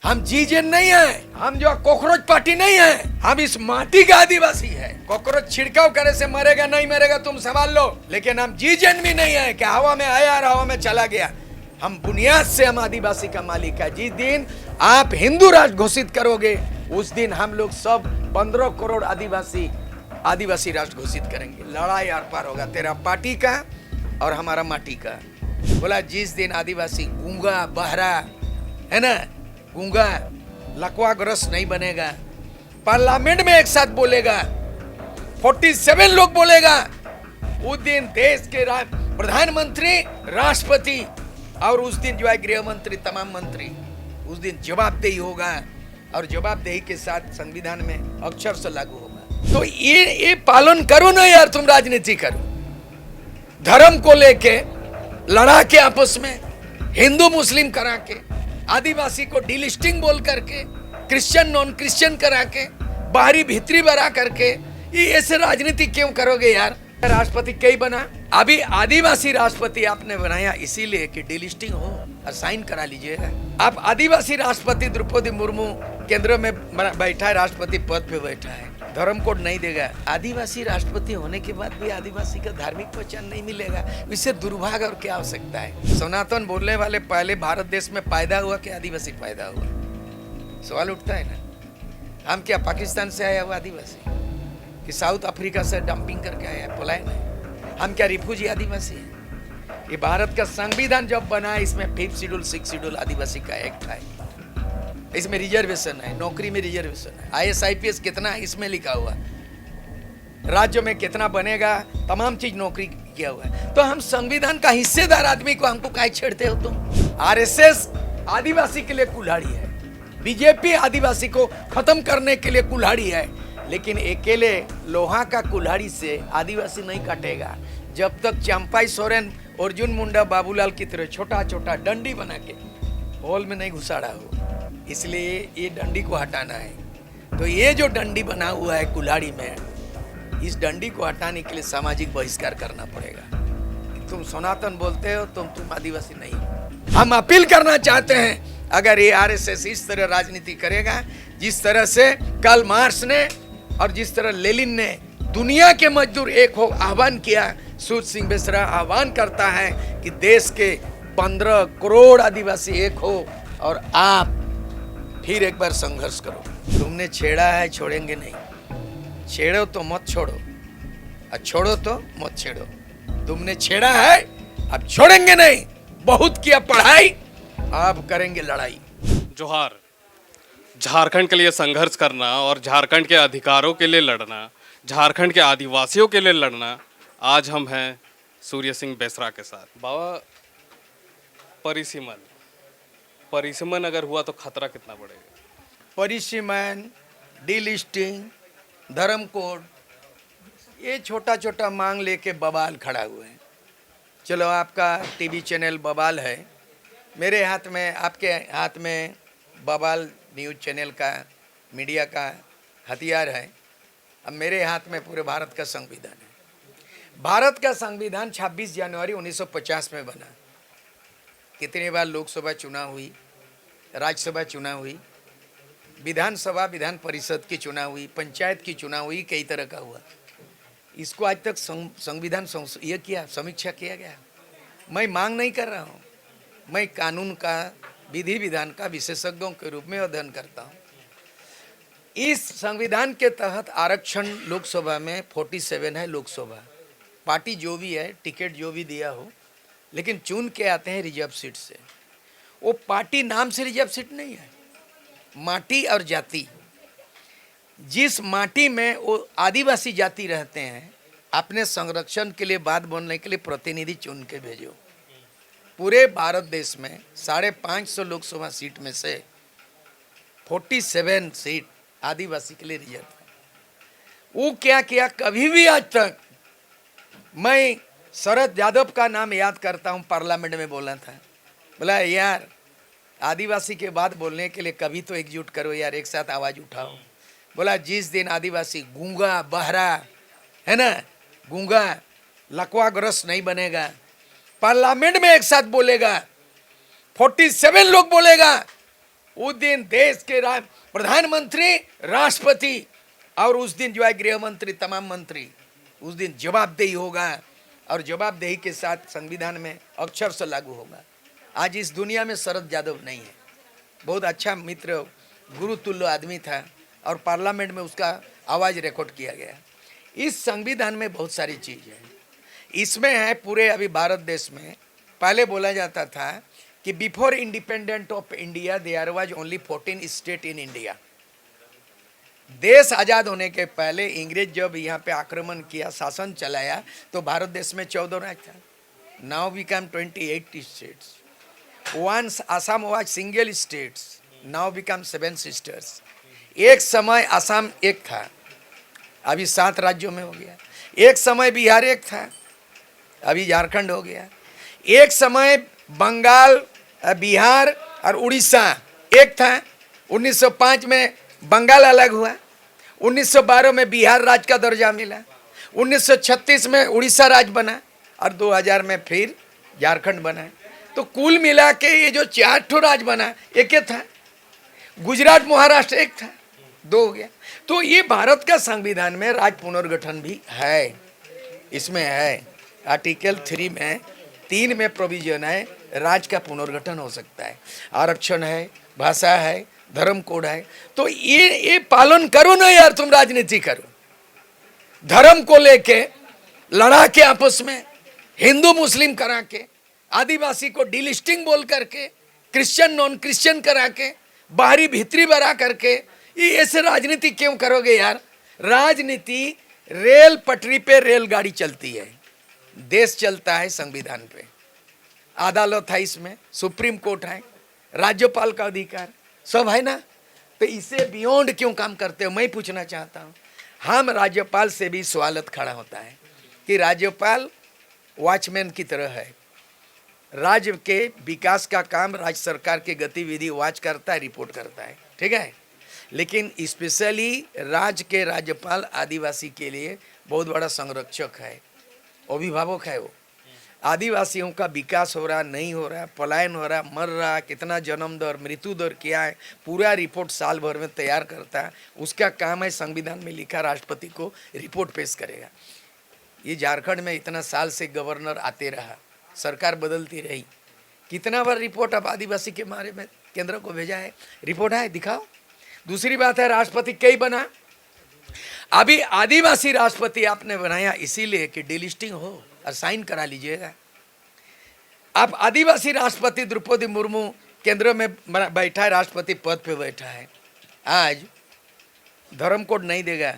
हम जीजेन नहीं है, हम जो कॉकरोच पार्टी नहीं है, हम इस माटी का आदिवासी है। कॉकरोच छिड़काव करे से मरेगा नहीं मरेगा तुम संभाल लो, लेकिन हम जीजेन भी नहीं है कि हवा में आया और हवा में चला गया। हम बुनियाद से हम आदिवासी का मालिक है। जिस दिन आप हिंदू राष्ट्र घोषित करोगे उस दिन हम लोग सब 15 करोड़ आदिवासी राष्ट्र घोषित करेंगे। लड़ाई आर पार होगा तेरा पार्टी का और हमारा माटी का। बोला जिस दिन आदिवासी गूंगा बहरा है ना, गूंगा लकवाग्रस्त नहीं बनेगा, पार्लियामेंट में एक साथ बोलेगा, 47 लोग बोलेगा, उस दिन देश के प्रधानमंत्री, राष्ट्रपति और उस दिन जो है गृह मंत्री, तमाम मंत्री, उस दिन जवाबदेही होगा और जवाबदेही के साथ संविधान में अक्षर से लागू होगा। तो ये पालन करो ना यार, तुम राजनीति करो। धर्म को लेके लड़ा के आपस में, हिंदू मुस्लिम करा के, आदिवासी को डिलिस्टिंग बोल करके, क्रिश्चियन नॉन क्रिश्चियन करा के, बाहरी भीतरी बना करके, ये ऐसे राजनीति क्यों करोगे यार। राष्ट्रपति कई बना, अभी आदिवासी राष्ट्रपति आपने बनाया इसीलिए कि डिलिस्टिंग हो और साइन करा लीजिएगा। आप आदिवासी राष्ट्रपति द्रौपदी मुर्मू केंद्र में बैठा है, राष्ट्रपति पद पे बैठा है, धर्म कोड नहीं देगा। आदिवासी राष्ट्रपति होने के बाद भी आदिवासी का धार्मिक पहचान नहीं मिलेगा, इससे दुर्भाग्य और क्या हो सकता है। सनातन बोलने वाले पहले भारत देश में पैदा हुआ कि आदिवासी पैदा हुआ, सवाल उठता है ना। हम क्या पाकिस्तान से आया हुआ आदिवासी कि साउथ अफ्रीका से डंपिंग करके आया है, पलायन है। हम क्या रिफ्यूजी आदिवासी हैं। ये भारत का संविधान जब बना है इसमें 5th शेड्यूल 6th शेड्यूल आदिवासी का एक्ट है, इसमें रिजर्वेशन है, नौकरी में रिजर्वेशन है, IAS IPS कितना है इसमें लिखा हुआ, राज्य में कितना बनेगा, तमाम चीज नौकरी किया हुआ है। तो हम संविधान का हिस्सेदार आदमी को हमको काहे छेड़ते हो तुम। RSS आदिवासी के लिए कुल्हाड़ी है, बीजेपी आदिवासी को खत्म करने के लिए कुल्हाड़ी है, लेकिन अकेले लोहा का कुल्हाड़ी से आदिवासी नहीं काटेगा जब तक चंपाई सोरेन, अर्जुन मुंडा, बाबूलाल की तरह छोटा छोटा डंडी बना के हॉल में नहीं घुसाड़ा हो। इसलिए ये डंडी को हटाना है। तो ये जो डंडी बना हुआ है कुल्हाड़ी में, इस डंडी को हटाने के लिए सामाजिक बहिष्कार करना पड़ेगा। तुम सनातन बोलते हो, तुम आदिवासी नहीं हो। हम अपील करना चाहते हैं, अगर ये RSS इस तरह राजनीति करेगा जिस तरह से कार्ल मार्क्स ने और जिस तरह लेनिन ने दुनिया के मजदूर एक हो आह्वान किया, सूरज सिंह बेसरा आह्वान करता है कि देश के 15 करोड़ आदिवासी एक हो और आप फिर एक बार संघर्ष करो। तुमने छेड़ा है, छोड़ेंगे नहीं। छेड़ो तो मत छोड़ो और छोड़ो तो मत छेड़ो। तुमने छेड़ा है, अब छोड़ेंगे नहीं। बहुत किया पढ़ाई, अब करेंगे लड़ाई। जोहार। झारखंड के लिए संघर्ष करना और झारखंड के अधिकारों के लिए लड़ना, झारखंड के आदिवासियों के लिए लड़ना, आज हम हैं सूर्य सिंह बेसरा के साथ। बाबा, परिसीमन अगर हुआ तो खतरा कितना बढ़ेगा। परिसीमन, डिलिस्टिंग, धर्म कोड, ये छोटा छोटा मांग लेके बवाल खड़ा हुए हैं। चलो आपका टीवी चैनल बवाल है, मेरे हाथ में, आपके हाथ में बवाल न्यूज़ चैनल का, मीडिया का हथियार है। अब मेरे हाथ में पूरे भारत का संविधान है। भारत का संविधान 26 जनवरी 1950 में बना। कितनी बार लोकसभा चुनाव हुई, राज्यसभा चुनाव हुई, विधानसभा विधान परिषद की चुनाव हुई, पंचायत की चुनाव हुई, कई तरह का हुआ। इसको आज तक संविधान ये किया, समीक्षा किया गया। मैं मांग नहीं कर रहा हूँ, मैं कानून का, विधि विधान का विशेषज्ञों के रूप में अध्ययन करता हूँ। इस संविधान के तहत आरक्षण लोकसभा में 47 है। लोकसभा पार्टी जो भी है, टिकट जो भी दिया हो, लेकिन चुन के आते हैं रिजर्व सीट से। वो पार्टी नाम से रिजर्व सीट नहीं है, माटी और जाति। जिस माटी में वो आदिवासी जाति रहते हैं, अपने संरक्षण के लिए, बात बोलने के लिए प्रतिनिधि चुन के भेजो। पूरे भारत देश में 550 लोकसभा सीट में से 47 सीट आदिवासी के लिए रिजर्व है। वो क्या किया, कभी भी आज तक, मैं शरद यादव का नाम याद करता हूँ, पार्लियामेंट में बोला था, बोला यार आदिवासी के बात बोलने के लिए कभी तो एकजुट करो यार, एक साथ आवाज़ उठाओ। बोला जिस दिन आदिवासी गूंगा बहरा है ना, गूंगा लकवाग्रस्त नहीं बनेगा, पार्लियामेंट में एक साथ बोलेगा, 47 लोग बोलेगा, उस दिन देश के प्रधानमंत्री, राष्ट्रपति और उस दिन जो है गृह मंत्री, तमाम मंत्री उस दिन जवाबदेही होगा और जवाबदेही के साथ संविधान में अक्षर से लागू होगा। आज इस दुनिया में शरद यादव नहीं है। बहुत अच्छा मित्र, गुरु तुल्य आदमी था और पार्लियामेंट में उसका आवाज़ रिकॉर्ड किया गया। इस संविधान में बहुत सारी चीज़ है। इसमें है पूरे अभी भारत देश में पहले बोला जाता था कि before independent of India there was only 14 state in India. देश आज़ाद होने के पहले इंग्रेज जब यहाँ पे आक्रमण किया, शासन चलाया, तो भारत देश में 14 राज्य था। Now become 28 states. Once Assam was single states, now become 7 sisters. एक समय असम एक था, अभी 7 राज्यों में हो गया। एक समय बिहार एक था, अभी झारखंड हो गया। एक समय बंगाल, बिहार और उड़ीसा एक था। 1905 में बंगाल अलग हुआ, 1912 में बिहार राज्य का दर्जा मिला, 1936 में उड़ीसा राज्य बना और 2000 में फिर झारखंड बना। तो कुल मिला के ये जो 4 ठो राज्य बना, एक ही था। गुजरात, महाराष्ट्र एक था, 2 हो गया। तो ये भारत का संविधान में राज्य पुनर्गठन भी है, इसमें है। आर्टिकल 3 में 3 में प्रोविजन है, राज्य का पुनर्गठन हो सकता है। आरक्षण है, भाषा है, धर्म कोड है। तो ये पालन करो ना यार, तुम राजनीति करो। धर्म को लेके लड़ा के आपस में, हिंदू मुस्लिम करा के, आदिवासी को डिलिस्टिंग बोल करके, क्रिश्चियन नॉन क्रिश्चियन करा के, बाहरी भीतरी बना करके, ये ऐसे राजनीति क्यों करोगे यार? राजनीति रेल पटरी पे रेलगाड़ी चलती है, देश चलता है संविधान पे। अदालत है, इसमें सुप्रीम कोर्ट है, राज्यपाल का अधिकार सब है ना। तो इससे बियॉन्ड क्यों काम करते हो? मैं पूछना चाहता हूँ। हम राज्यपाल से भी सवालत खड़ा होता है कि राज्यपाल वॉचमैन की तरह है। राज्य के विकास का काम राज्य सरकार की गतिविधि वॉच करता है, रिपोर्ट करता है, ठीक है। लेकिन स्पेशली राज्य के राज्यपाल आदिवासी के लिए बहुत बड़ा संरक्षक है, अभिभावक है। वो आदिवासियों का विकास हो रहा, नहीं हो रहा, पलायन हो रहा, मर रहा, कितना जन्म दर, मृत्यु दर क्या है, पूरा रिपोर्ट साल भर में तैयार करता है। उसका काम है संविधान में लिखा, राष्ट्रपति को रिपोर्ट पेश करेगा। ये झारखंड में इतना साल से गवर्नर आते रहा, सरकार बदलती रही, कितना बार रिपोर्ट अब आदिवासी के बारे में केंद्र को भेजा है? रिपोर्ट है, दिखाओ। दूसरी बात है, राष्ट्रपति कई बना। अभी आदिवासी राष्ट्रपति आपने बनाया इसीलिए कि डिलिस्टिंग हो और साइन करा लीजिएगा। अब आदिवासी राष्ट्रपति द्रौपदी मुर्मू केंद्र में बैठा है, राष्ट्रपति पद पे बैठा है। आज धर्म कोड नहीं देगा,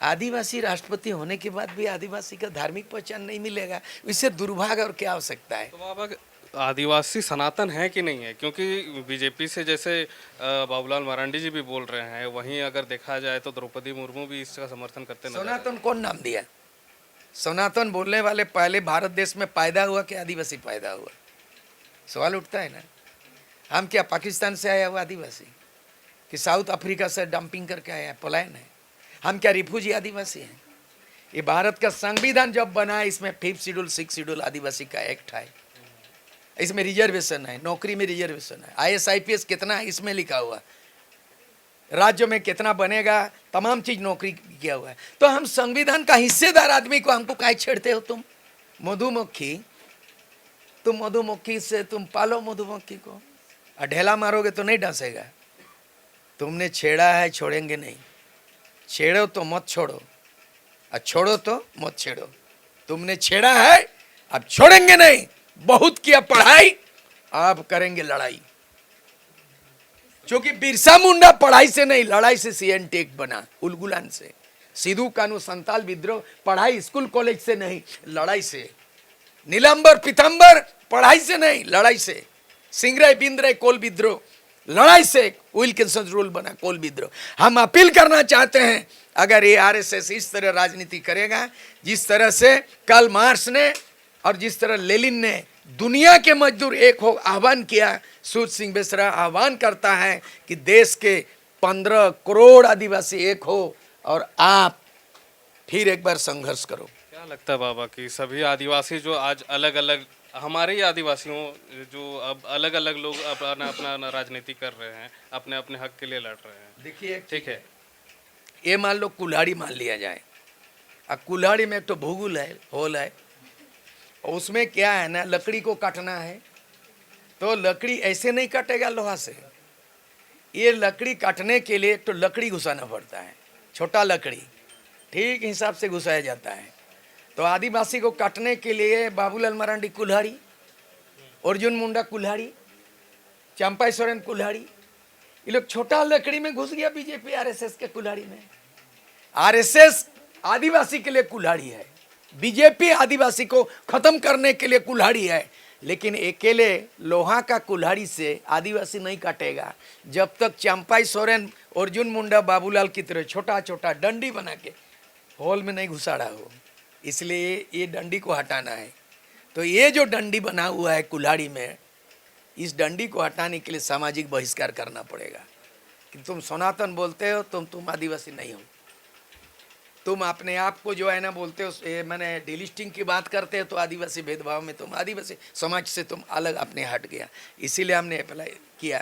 आदिवासी राष्ट्रपति होने के बाद भी आदिवासी का धार्मिक पहचान नहीं मिलेगा। इससे दुर्भाग्य और क्या हो सकता है? तो बाबा, आदिवासी सनातन है कि नहीं है? क्योंकि बीजेपी से जैसे बाबूलाल मरांडी जी भी बोल रहे हैं, वहीं अगर देखा जाए तो द्रौपदी मुर्मू भी इसका समर्थन करते नजर। सनातन कौन नाम दिया? सनातन बोलने वाले पहले भारत देश में पैदा हुआ कि आदिवासी पैदा हुआ? सवाल उठता है ना। हम क्या पाकिस्तान से आया हुआ आदिवासी, कि साउथ अफ्रीका से डंपिंग करके आया, पलायन है? हम क्या रिफ्यूजी आदिवासी हैं? ये भारत का संविधान जब बना है, इसमें 5th शेड्यूल 6th शेड्यूल आदिवासी का एक्ट है, इसमें रिजर्वेशन है, नौकरी में रिजर्वेशन है, IAS IPS कितना है इसमें लिखा हुआ, राज्य में कितना बनेगा, तमाम चीज नौकरी किया हुआ है। तो हम संविधान का हिस्सेदार आदमी को हमको काहे छेड़ते हो तुम? मधुमक्खी, तुम मधुमक्खी से तुम पालो मधुमक्खी को, और ढेला मारोगे तो नहीं डसेगा। तुमने छेड़ा है, छोड़ेंगे नहीं। छेड़ो तो मत छोड़ो, और छोड़ो तो मत छेड़ो। तुमने छेड़ा है, अब छोड़ेंगे नहीं। बहुत किया पढ़ाई, अब करेंगे लड़ाई। क्योंकि बिरसा मुंडा पढ़ाई से नहीं, लड़ाई से CN-टेक बना, उलगुलान से। सिद्धू कानू संताल विद्रोह पढ़ाई स्कूल कॉलेज से नहीं, लड़ाई से। नीलांबर पीतांबर पढ़ाई से नहीं, लड़ाई से। सिंगराय बिंद्राय कोल विद्रोह लड़ाई से। विल्किंसन रूल बना, कोल विद्रोह। हम अपील करना चाहते हैं, अगर ये RSS इस तरह राजनीति करेगा, जिस तरह से कार्ल मार्क्स ने और जिस तरह लेनिन ने दुनिया के मजदूर एक हो आह्वान किया, सूरज सिंह बेसरा आह्वान करता है कि देश के 15 करोड़ आदिवासी एक हो और आप फिर एक बार संघर्ष करो। क्या लगता है बाबा कि सभी आदिवासी जो आज अलग अलग हमारे ही आदिवासियों जो अब अलग अलग लोग अपना अपना राजनीति कर रहे हैं, अपने अपने हक के लिए लड़ रहे हैं। देखिए ठीक है। ये मान लो कुल्हाड़ी मान लिया जाए, अब कुल्हाड़ी में तो भूगुल है, होल है, और उसमें क्या है ना, लकड़ी को काटना है तो लकड़ी ऐसे नहीं काटेगा लोहा से, ये लकड़ी काटने के लिए तो लकड़ी घुसाना पड़ता है, छोटा लकड़ी ठीक हिसाब से घुसाया जाता है। तो आदिवासी को काटने के लिए बाबूलाल मरांडी कुल्हाड़ी, अर्जुन मुंडा कुल्हाड़ी, चंपा सोरेन कुल्हाड़ी, ये लोग छोटा लकड़ी में घुस गया बीजेपी आरएसएस के कुल्हाड़ी में। आरएसएस आदिवासी के लिए कुल्हाड़ी है, बीजेपी आदिवासी को खत्म करने के लिए कुल्हाड़ी है, लेकिन अकेले लोहा का कुल्हाड़ी से आदिवासी नहीं काटेगा जब तक चंपाई सोरेन, अर्जुन मुंडा, बाबूलाल की तरह छोटा छोटा डंडी बना के होल में नहीं घुसाड़ा हो। इसलिए ये डंडी को हटाना है। तो ये जो डंडी बना हुआ है कुल्हाड़ी में, इस डंडी को हटाने के लिए सामाजिक बहिष्कार करना पड़ेगा कि तुम सनातन बोलते हो, तुम आदिवासी नहीं हो, तुम अपने आप को जो है ना बोलते हो, मैंने डिलिस्टिंग की बात करते हो तो आदिवासी भेदभाव में तुम आदिवासी समाज से तुम अलग अपने हट गया। इसीलिए हमने अप्लाई किया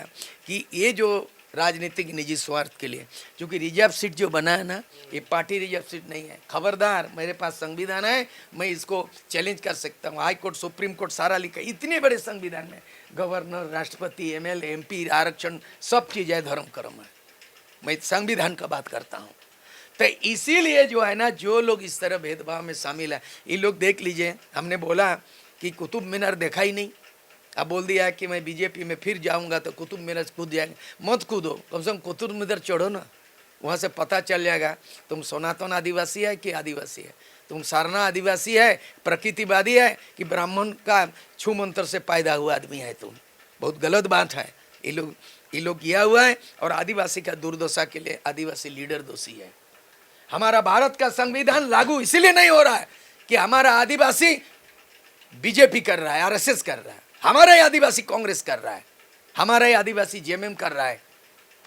कि ये जो राजनीतिक निजी स्वार्थ के लिए, क्योंकि रिजर्व सीट जो बना है ना, ये पार्टी रिजर्व सीट नहीं है। खबरदार, मेरे पास संविधान है, मैं इसको चैलेंज कर सकता हूँ। हाई कोर्ट, सुप्रीम कोर्ट सारा लिखा, इतने बड़े संविधान में गवर्नर, राष्ट्रपति, एमएलए, एमपी, आरक्षण सब चीज़ है, धर्म कर्म है। मैं संविधान का बात करता हूँ। तो इसीलिए जो है ना, जो लोग इस तरह भेदभाव में शामिल है, ये लोग देख लीजिए, हमने बोला कि कुतुब मीनार देखा ही नहीं, अब बोल दिया है कि मैं बीजेपी में फिर जाऊंगा तो कुतुब मीनार कूद जाएंगे। मत कूदो, कम से कम कुतुब मीनार चढ़ो ना, वहाँ से पता चल जाएगा तुम सनातन आदिवासी है कि आदिवासी है, तुम सारना आदिवासी है, प्रकृतिवादी है कि ब्राह्मण का छू मंत्र से पैदा हुआ आदमी है तुम। बहुत गलत बात है। ये लोग किया हुआ है, और आदिवासी का दुर्दशा के लिए आदिवासी लीडर दोषी है। हमारा भारत का संविधान लागू इसलिए नहीं हो रहा है कि हमारा आदिवासी बीजेपी कर रहा है, आरएसएस कर रहा है, हमारा ही आदिवासी कांग्रेस कर रहा है, हमारा ही आदिवासी जेएमएम कर रहा है।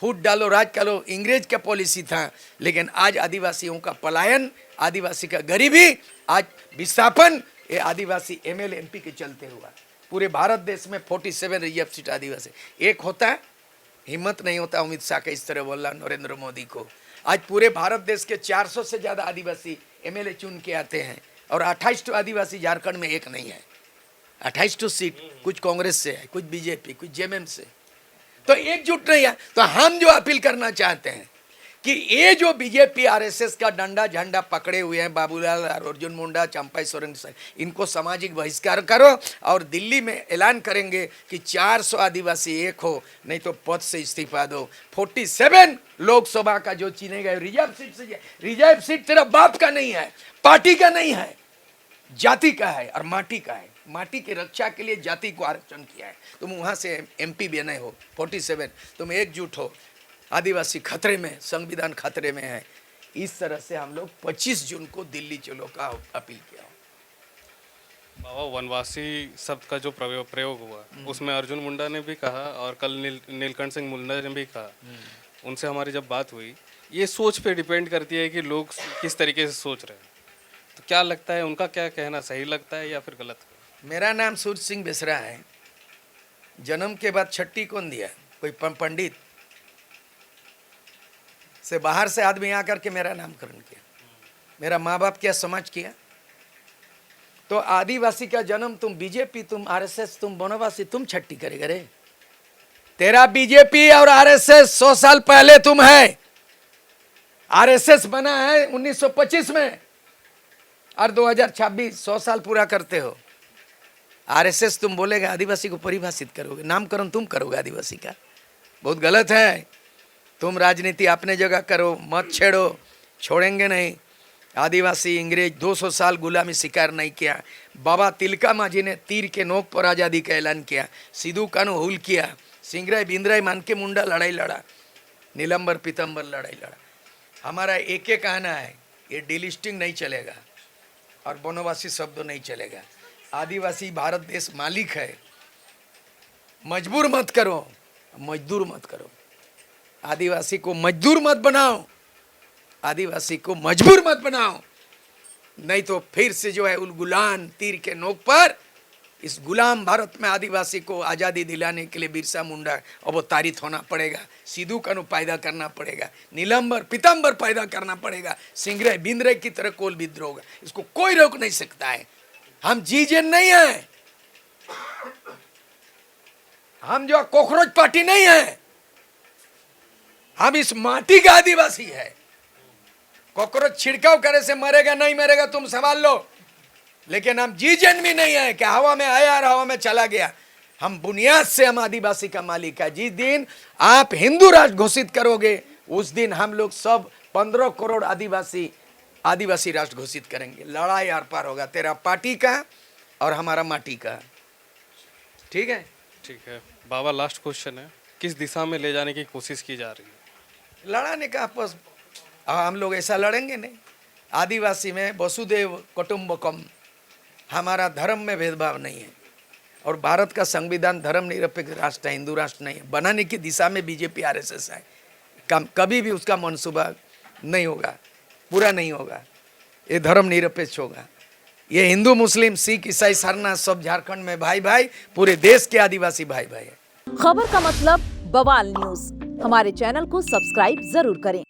फूट डालो राज करो अंग्रेज का पॉलिसी था, लेकिन आज आदिवासियों का पलायन, आदिवासी का गरीबी, आज विस्थापन, ये आदिवासी एमएलए एमपी के चलते हुआ। पूरे भारत देश में 47 रिजर्व सीट आदिवासी, एक होता है, हिम्मत नहीं होता अमित शाह का इस तरह बोलना, नरेंद्र मोदी को। आज पूरे भारत देश के 400 से ज़्यादा आदिवासी एमएलए चुन के आते हैं, और 28 आदिवासी झारखंड में एक नहीं है। 28 सीट कुछ कांग्रेस से है, कुछ बीजेपी, कुछ जेएमएम से, तो एकजुट नहीं है। तो हम जो अपील करना चाहते हैं कि ये जो बीजेपी आरएसएस का डंडा झंडा पकड़े हुए हैं, बाबूलाल, अर्जुन मुंडा, चंपाई सोरेन, इनको सामाजिक बहिष्कार करो, और दिल्ली में ऐलान करेंगे कि 400 आदिवासी एक हो, नहीं तो पद से इस्तीफा दो। 47 लोकसभा का जो चुने गए रिजर्व सीट से, रिजर्व सीट तेरा बाप का नहीं है, पार्टी का नहीं है, जाति का है और माटी का है। माटी की रक्षा के लिए जाति को आरक्षण किया है। तुम वहां से एमपी बने हो 47, तुम एकजुट हो। आदिवासी खतरे में, संविधान खतरे में है। इस तरह से हम लोग 25 जून को दिल्ली चलो का अपील किया। बाबा, वनवासी शब्द का जो प्रयोग हुआ, उसमें अर्जुन मुंडा ने भी कहा, और कल नीलकंठ सिंह मुंडा ने भी कहा। उनसे हमारी जब बात हुई, ये सोच पे डिपेंड करती है कि लोग किस तरीके से सोच रहे हैं। तो क्या लगता है, उनका क्या कहना सही लगता है या फिर गलत? मेरा नाम सूर्य सिंह बेसरा है। जन्म के बाद छट्टी कौन दिया? कोई पंडित से बाहर से आदमी आकर के मेरा नामकरण किया। मेरा माँ बाप क्या समाज किया? तो आदिवासी का जन्म तुम बीजेपी, तुम आरएसएस, तुम वनवासी, तुम छट्टी करेगा रे? तेरा बीजेपी और आरएसएस 100 साल पहले तुम है। आरएसएस बना है 1925 में, और 2026 100 साल पूरा करते हो। आरएसएस तुम बोलेगा, आदिवासी को परिभाषित करोगे, नामकरण तुम करोगे आदिवासी का। बहुत गलत है। तुम राजनीति अपने जगह करो, मत छेड़ो, छोड़ेंगे नहीं। आदिवासी अंग्रेज 200 साल गुलामी शिकार नहीं किया। बाबा तिलका माझी ने तीर के नोक पर आज़ादी का ऐलान किया। सिद्धू कानू हुल किया। सिंगराय बिंद्राय मानके मुंडा लड़ाई लड़ा। नीलंबर पीतम्बर लड़ाई लड़ा। हमारा एक एक कहना है, ये डिलिस्टिंग नहीं चलेगा और वनवासी शब्द नहीं चलेगा। आदिवासी भारत देश मालिक है। मजबूर मत करो, मजदूर मत करो। आदिवासी को मजदूर मत बनाओ, आदिवासी को मजबूर मत बनाओ, नहीं तो फिर से जो है उलगुलान तीर के नोक पर इस गुलाम भारत में आदिवासी को आज़ादी दिलाने के लिए बिरसा मुंडा अवतारित होना पड़ेगा, सिद्धू कानू पैदा करना पड़ेगा, नीलंबर पीताम्बर पैदा करना पड़ेगा, सिंगरे बिंद्रे की तरह कोल विद्रोह होगा। इसको कोई रोक नहीं सकता है। हम जीजेन नहीं है, हम जो कॉकरोच पार्टी नहीं है, हम इस माटी का आदिवासी है। कॉकरोच छिड़काव करे से मरेगा नहीं मरेगा तुम संभाल लो, लेकिन हम जीजेन भी नहीं है कि हवा में आया और हवा में चला गया। हम बुनियाद से हम आदिवासी का मालिक है। जिस दिन आप हिंदू राष्ट्र घोषित करोगे उस दिन हम लोग सब 15 करोड़ आदिवासी राष्ट्र घोषित करेंगे। लड़ाई आर पार होगा, तेरा पार्टी का और हमारा माटी का। ठीक है, ठीक है बाबा, लास्ट क्वेश्चन है, किस दिशा में ले जाने की कोशिश की जा रही है? लड़ाने का आपस हम लोग ऐसा लड़ेंगे नहीं। आदिवासी में वसुदेव कुटुंबकम, हमारा धर्म में भेदभाव नहीं है। और भारत का संविधान धर्म निरपेक्ष राष्ट्र है, हिंदू राष्ट्र नहीं है। बनाने की दिशा में बीजेपी आरएसएस है। कभी भी उसका मंसूबा नहीं होगा, पूरा नहीं होगा। ये धर्म निरपेक्ष होगा। ये हिंदू मुस्लिम सिख ईसाई सरना सब झारखंड में भाई भाई, पूरे देश के आदिवासी भाई भाई है। खबर का मतलब बवाल न्यूज, हमारे चैनल को सब्सक्राइब जरूर करें।